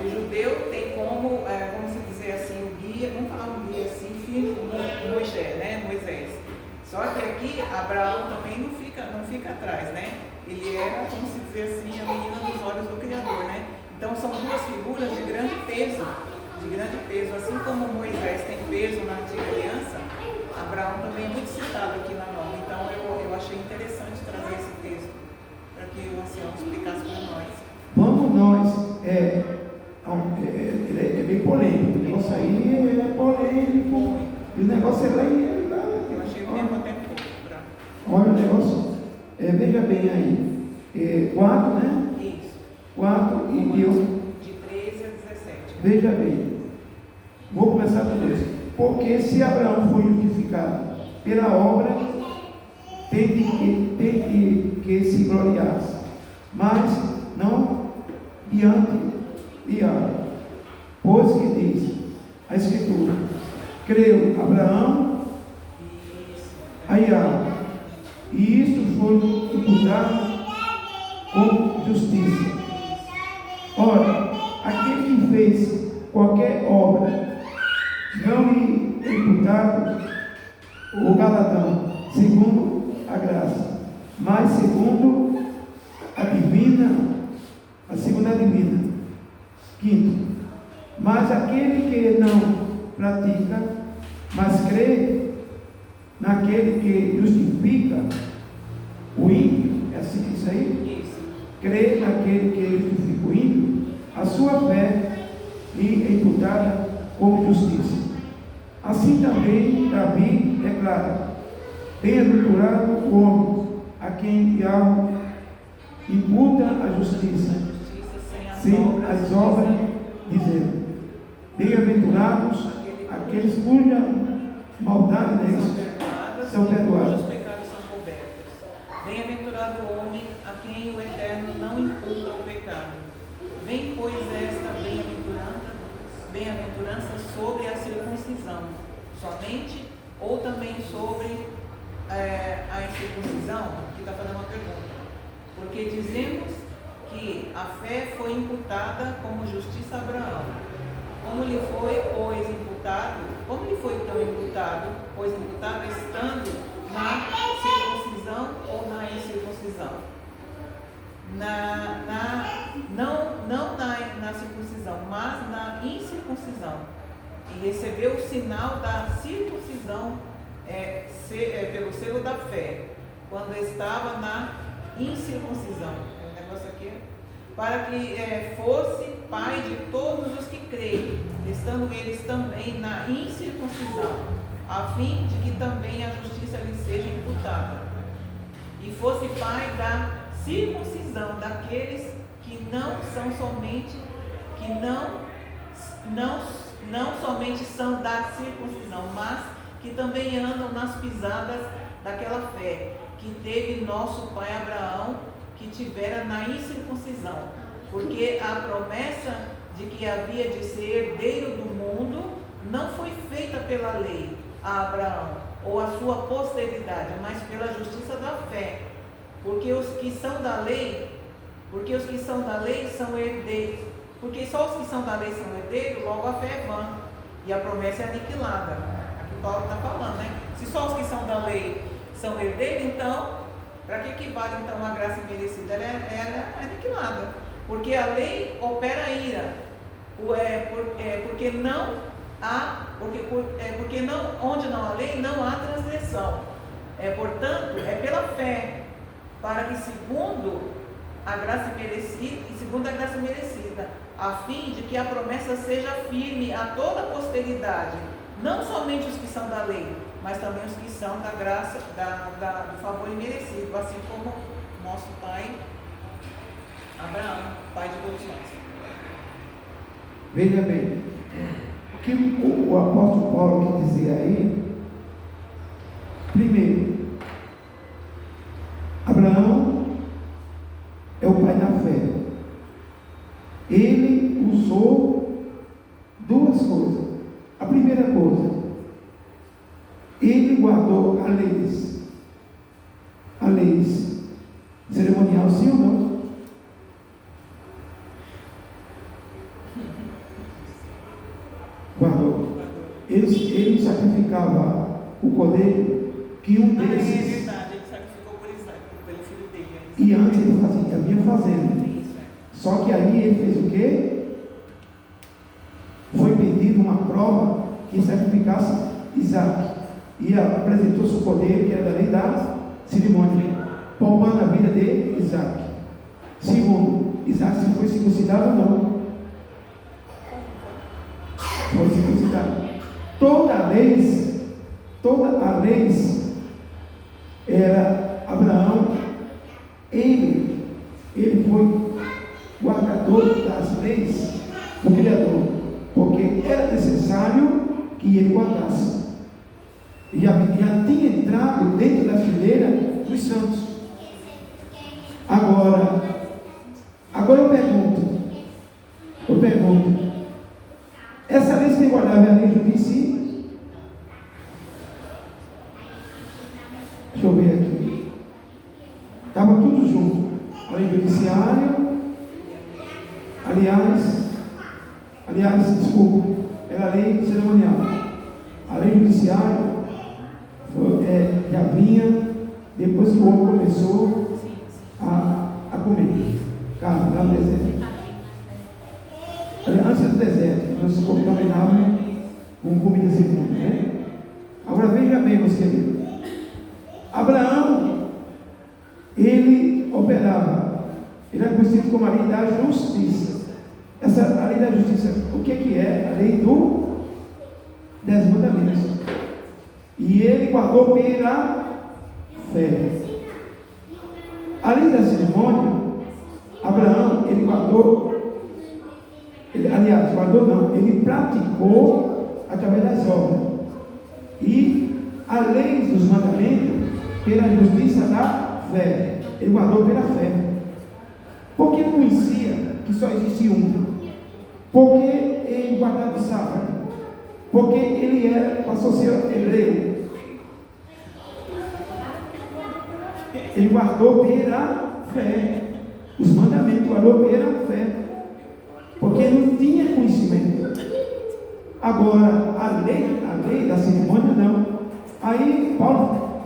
o judeu tem como, vamos dizer assim, o guia, vamos falar um guia assim, filho de Moisés, né? Moisés. Só que aqui, Abraão também não fica atrás, né? Ele era, como se dizer assim, a menina dos olhos do Criador, né? Então são duas figuras de grande peso, assim como Moisés tem peso na antiga aliança, Abraão também é muito citado aqui na nova. Então eu achei interessante trazer esse texto para que o ancião explicasse para nós. Vamos nós, ele é bem polêmico, o negócio aí é polêmico, e o negócio é lá em... Eu achei o tempo até pouco. Olha o negócio, veja bem aí, 4, né? Isso. 4 e eu. De 13 a 17. Veja bem, vou começar com isso. Porque se Abraão foi justificado pela obra, tem que se gloriasse, mas não diante de Abraão. Pois que diz a Escritura: creu Abraão a Yahvé, e isto foi imputado como justiça. Ora, aquele que fez qualquer obra, não lhe é imputado o galardão, segundo a graça, mas segundo a segunda divina. Quinto, mas aquele que não pratica, mas crê naquele que justifica o ímpio, é assim que isso aí? Isso. Crê naquele que justifica o ímpio, a sua fé lhe é imputada como justiça. Assim também Davi declara: bem-aventurado o homem a quem Yahvé imputa a justiça, sem as obras, dizendo: bem-aventurados aqueles cuja maldade são perdoadas. Cujos pecados são cobertos. Bem-aventurado o homem a quem o Eterno não imputa o pecado. Vem, pois, esta bem-aventurança sobre a circuncisão, somente, ou também sobre a incircuncisão? Aqui está fazendo uma pergunta. Porque dizemos que a fé foi imputada como justiça a Abraão. Como lhe foi, pois, imputado? Como lhe foi tão imputado? Pois imputado estando na circuncisão ou na incircuncisão? Não na circuncisão, mas na incircuncisão. E recebeu o sinal da circuncisão pelo selo da fé, quando estava na incircuncisão. O negócio aqui, para que fosse pai de todos os que creem, estando eles também na incircuncisão, a fim de que também a justiça lhe seja imputada. E fosse pai da circuncisão daqueles que não somente são da circuncisão, mas que também andam nas pisadas daquela fé que teve nosso pai Abraão, que tivera na incircuncisão, porque a promessa de que havia de ser herdeiro do mundo não foi feita pela lei a Abraão ou a sua posteridade, mas pela justiça da fé. Porque os que são da lei são herdeiros. Porque só os que são da lei são herdeiros, logo a fé é vã e a promessa é aniquilada. Aqui Paulo está falando, né? Se só os que são da lei são herdeiros, então, para que vale então a graça imerecida? Ela é aniquilada. Porque a lei opera ira. Porque onde não há lei, não há transgressão. Portanto, é pela fé, para que segundo a graça merecida, a fim de que a promessa seja firme a toda a posteridade, não somente os que são da lei, mas também os que são da graça, do favor imerecido, assim como nosso pai Abraão, pai de todos nós. Veja bem, o que o apóstolo Paulo quer dizer aí, primeiro, Abraão é o pai da fé. Ele usou duas coisas. A primeira coisa, ele guardou a leis cerimonial, sim ou não? Guardou. Ele sacrificava o cordeiro, que um desses. É verdade, ele sacrificou por Isaac, pelo filho dele. E antes ele vinha fazendo. Só que aí ele fez o quê? Foi pedido uma prova que sacrificasse Isaac. E apresentou-se o cordeiro, que era da lei da cerimônia, poupando a vida de Isaac. Segundo, Isaac se foi circuncidado ou não? Foi circuncidado. Toda a lei era Abraão. Ele foi guardador das leis do Criador, porque era necessário que ele guardasse. E já tinha entrado dentro da fileira dos santos. Agora eu pergunto, essa lei que guardava é a lei judicial? Deixa eu ver aqui. Estava tudo junto. A lei judiciária, aliás, desculpa, era a lei cerimonial. A lei judiciária já vinha depois que o homem começou a comer carne lá no deserto. Antes do deserto, nós se contaminávamos com comida sem nome, né? Agora veja bem, meus queridos. Abraão, ele operava, ele é conhecido como a lei da justiça. A lei da justiça, o que é? A lei do 10 mandamentos. E ele guardou pela fé. A lei da cerimônia, Abraão, ele ele praticou através das obras. E a lei dos mandamentos, pela justiça da fé. Ele guardou pela fé. Porque ele conhecia que só existia um. Porque ele guardava o sábado. Porque ele passou a ser hebreu. Ele guardou pela fé. Os mandamentos guardou pela fé. Porque ele não tinha conhecimento. Agora, a lei da cerimônia não. Aí Paulo,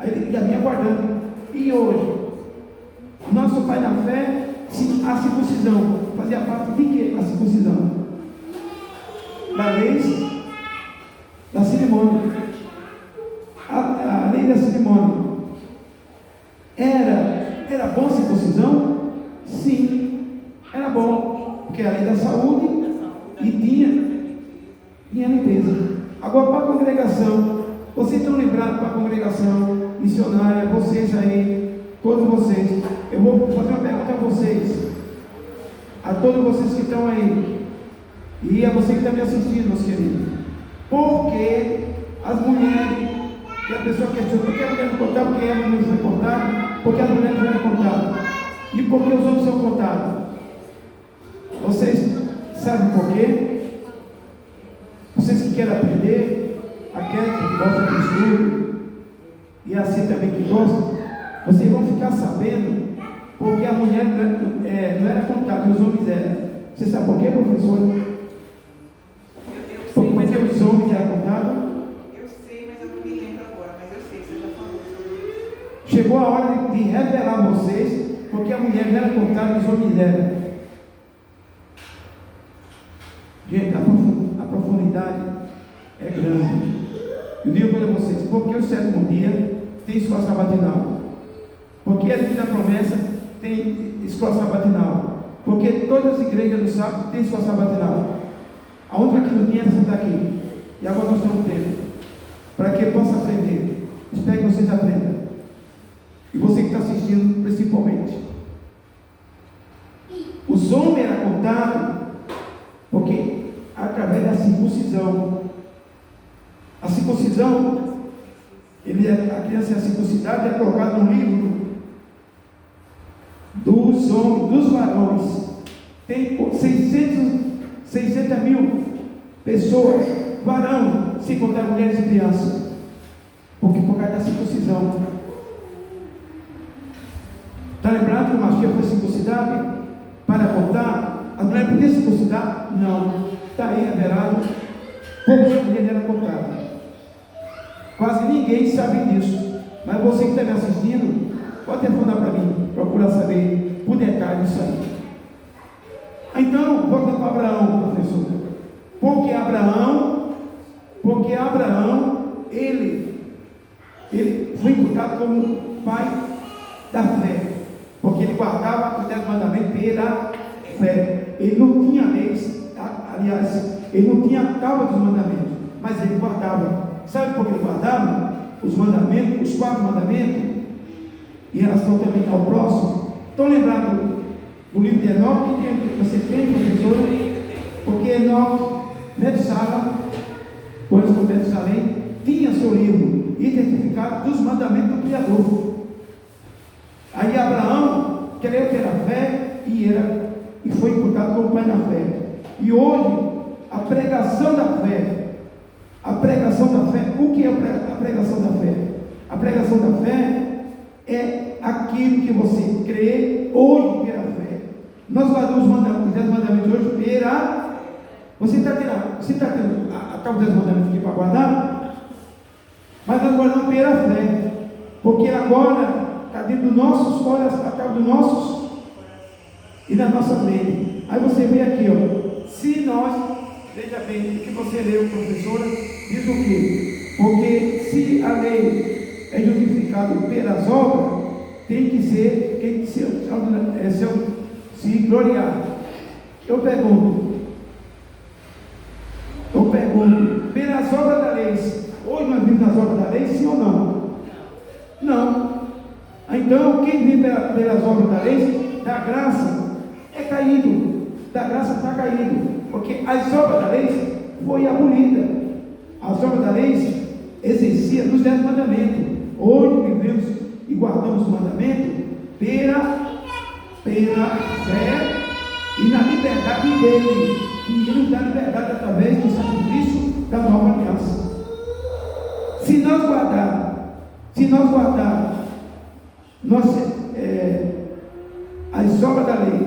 ele já vinha guardando. E hoje, nosso pai na fé, a circuncisão fazia parte de quê? A circuncisão da lei da cerimônia. A lei da cerimônia era bom a circuncisão? Sim, era bom, porque a lei da saúde e tinha limpeza. Agora, para a congregação, vocês estão lembrados para a congregação missionária, vocês aí, todos vocês, eu vou fazer uma pergunta a vocês, a todos vocês que estão aí, e a você que está me assistindo, meus queridos. Por que as mulheres, que a pessoa questiona, por que a mulher não contava, por que a mulher não foi contada, por que as mulheres não eram contadas, e por que os homens são contados? Vocês sabem por quê? Vocês que G, a Cat que gosta de estudo, e assim também que gosta, vocês vão ficar sabendo porque a mulher não era contada, os homens eram. Você sabe por quê, professor? Porque os homens eram contados? Eu sei, mas eu não me lembro agora, mas eu sei, você já falou sobre isso. Chegou a hora de revelar a vocês, porque a mulher não era contada, os homens eram. Gente, a profundidade é grande. Eu digo para vocês, porque o sétimo dia tem escola sabatinal. Porque a vida da promessa tem escola sabatinal. Porque todas as igrejas do sábado têm escola sabatinal. A única que não tinha essa daqui. E agora nós estamos tendo. Para que possa aprender. Espero que vocês aprendam. E você que está assistindo, principalmente. Os homens eram contados porque através da circuncisão. A circuncisão, a criança é circuncidada, é colocada no livro dos homens, dos varões. Tem 600 mil pessoas, varão, sem contar mulheres e crianças, porque por causa da circuncisão. Está lembrado que o Machia foi circuncidado? Para contar, a mulher podia circuncidar? Não. Está aí revelado, poucas mulheres eram contadas. Quase ninguém sabe disso. Mas você que está me assistindo, pode telefonar para mim, procurar saber por detalhe disso aí. Então, volta para Abraão, professor. Porque Abraão, ele foi imputado como pai da fé. Porque ele guardava os 10 mandamentos pela fé. Ele não tinha leis, aliás, ele não tinha a tábua dos mandamentos, mas ele guardava. Sabe por que ele guardava? Os mandamentos, os 4 mandamentos, em relação também ao próximo. Estão lembrados do livro de Enoque que você tem, professor? Porque Enoque, Metsala, quando com Metsalém, tinha seu livro identificado dos mandamentos do Criador. Aí Abraão creu pela fé e foi imputado como pai da fé. E hoje, a pregação da fé, o que é a pregação da fé? A pregação da fé é aquilo que você crê hoje pela fé. Nós guardamos os 10 mandamentos hoje pela. Você está tendo até os 10 mandamentos aqui para guardar? Mas nós guardamos pela fé, porque agora está dentro dos nossos corações, está dos nossos e da nossa mente. Aí você vê aqui, ó, se nós, veja bem, o que você leu, professora, diz o quê? Porque se a lei é justificada pelas obras, tem que se gloriar. Eu pergunto, pelas obras da lei, hoje nós vivemos nas obras da lei, sim ou não? Não. Então, quem vive pelas obras da lei, da graça, é caído. Da graça está caído. Porque as obras da lei foi abolida. As obras da lei exerciam nos 10 mandamentos. Hoje vivemos e guardamos os mandamentos pela fé e na liberdade dele. E ele nos dá liberdade através do sacrifício da nova aliança. Se nós guardar as obras da lei,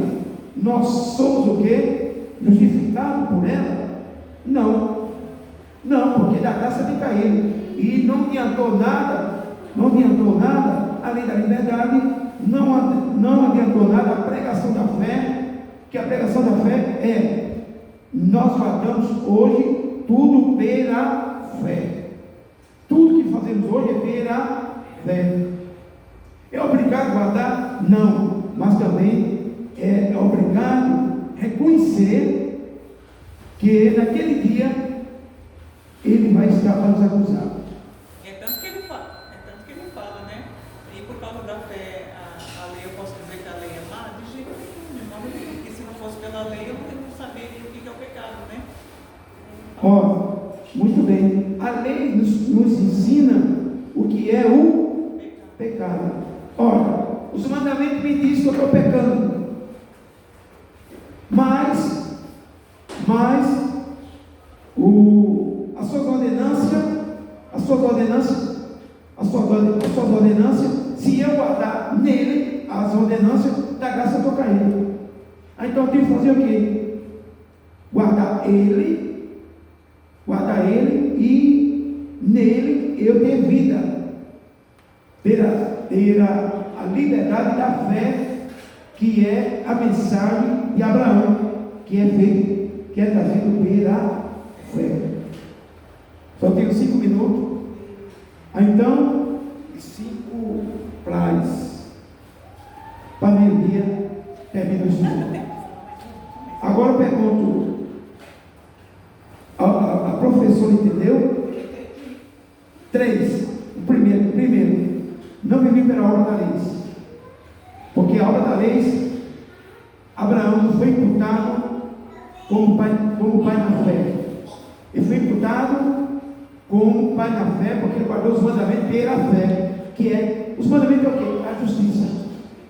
nós somos o quê? Justificados por ela? Não, porque da graça tem caído. E não adiantou nada, além da liberdade, não adiantou nada a pregação da fé, que a pregação da fé é, nós guardamos hoje tudo pela fé. Tudo que fazemos hoje é pela fé. É obrigado a guardar? Não, mas também é obrigado a reconhecer que naquele dia ele vai estar para nos acusar. É tanto que ele fala, né? E por causa da fé, a lei, eu posso dizer que a lei é má? De jeito nenhum, porque se não fosse pela lei, eu não saberia o que é o pecado, né? Ó, muito bem. A lei nos ensina o que é o pecado. Olha, os mandamentos me dizem que eu estou pecando. Mas as suas ordenanças as suas ordenâncias, se eu guardar nele as ordenâncias, da graça eu estou caindo. Então eu tenho que fazer o quê? Guardar ele e nele eu ter vida, ter a liberdade da fé, que é a mensagem de Abraão, que é trazido pela fé. Só tenho 5 minutos. Então, 5 para meio-dia, termina o estudo. Agora eu pergunto, a professora entendeu? 3. O primeiro, não vivi pela obra da lei, porque a obra da lei, Abraão não foi imputado como pai na fé. Ele foi imputado como pai na fé, porque ele guardou os mandamentos pela fé, que é, os mandamentos é o quê? A justiça.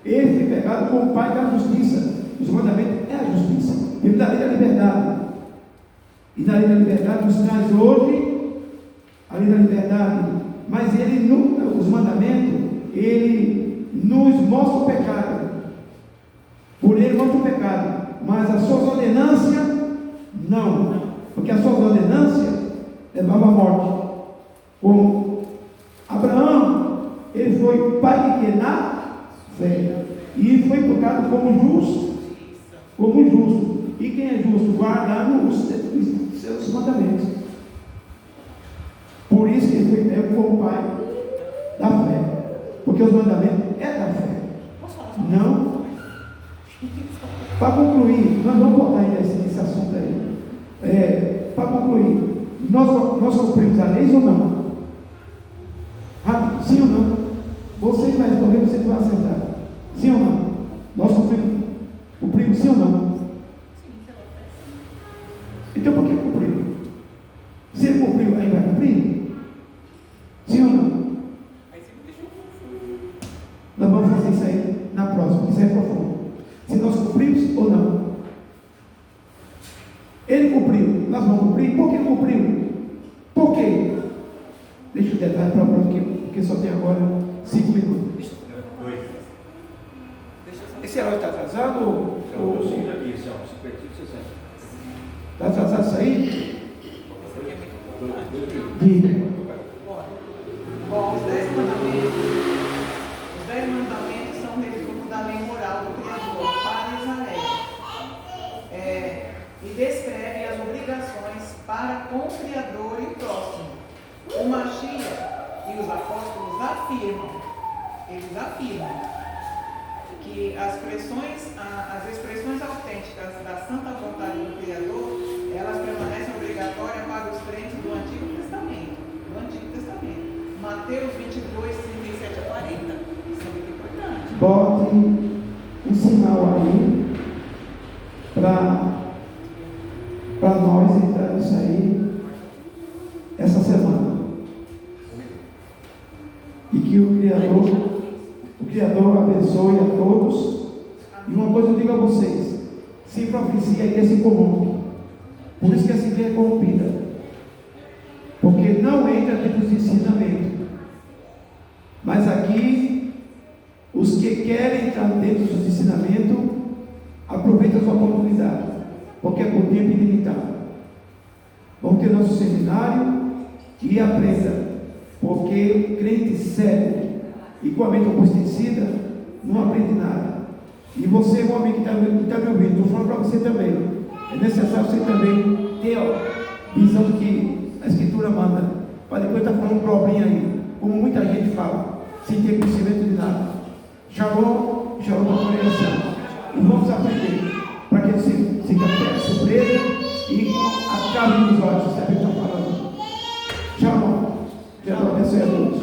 Ele foi pegado como pai da justiça. Os mandamentos é a justiça. Ele dá lei da liberdade. E da lei da liberdade nos traz hoje a lei da liberdade. Mas ele nunca, os mandamentos, ele nos mostra o pecado. Por ele mostra o pecado. Mas as suas ordenâncias, não. Porque as suas ordenâncias levavam à morte. Como Abraão, ele foi pai de quê? Na fé. E foi imputado como justo. Como justo. E quem é justo? Guardando os seus mandamentos. Por isso que ele foi pego como pai da fé. Porque os mandamentos é da fé. Não. Para concluir, nós vamos botar ainda esse assunto aí. Para concluir, nós cumprimos a lei ou não? Sim ou não? Você vai responder, você vai acertar. Sim ou não? Nós cumprimos sim ou não? Então por que cumpriu? Se ele cumpriu, aí vai cumprir? Sim ou não? Nós vamos fazer isso aí na próxima, isso aí é profundo. Se nós cumprimos ou não. Ele cumpriu, nós vamos cumprir. Por que ele cumpriu? Por quê? Deixa o detalhe para o próximo, porque só tem agora 5 minutos. Esse relógio está atrasado? Está atrasado isso aí? Diga. Bom, os 10 mandamentos são resumo da lei moral do Criador para Israel. E descreve as obrigações para com o Criador e o próximo. O Mashiach e os apóstolos afirmam que as expressões autênticas da santa vontade do Criador, elas permanecem obrigatórias para os crentes do Antigo Testamento. Mateus 22, 37 a 40. Isso é muito importante. Bote um sinal aí para nós entrar nisso aí essa semana. E que o Criador abençoe a todos. E uma coisa eu digo a vocês: sem profecia a igreja se corrompe. Por isso que essa igreja é corrompida. Porque não entra dentro dos ensinamentos. Mas aqui, os que querem entrar dentro dos ensinamentos, aproveitam essa oportunidade. Porque é por tempo ilimitado. Vamos ter nosso seminário e aprenda. Porque crente sério, igualmente oposticida, não aprende nada. E você, um amigo que está me ouvindo, estou falando para você também. É necessário você também ter a visão do que a Escritura manda. Para depois estar falando problema aí, como muita gente fala, sem ter conhecimento de nada. Shalom da pregação. E vamos aprender, para que você fique até surpresa e acabe nos olhos, sabe o que eu estou falando. Shalom. Deus abençoe a todos.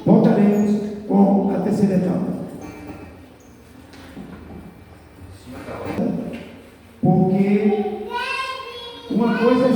Voltaremos com a terceira etapa. Porque uma coisa é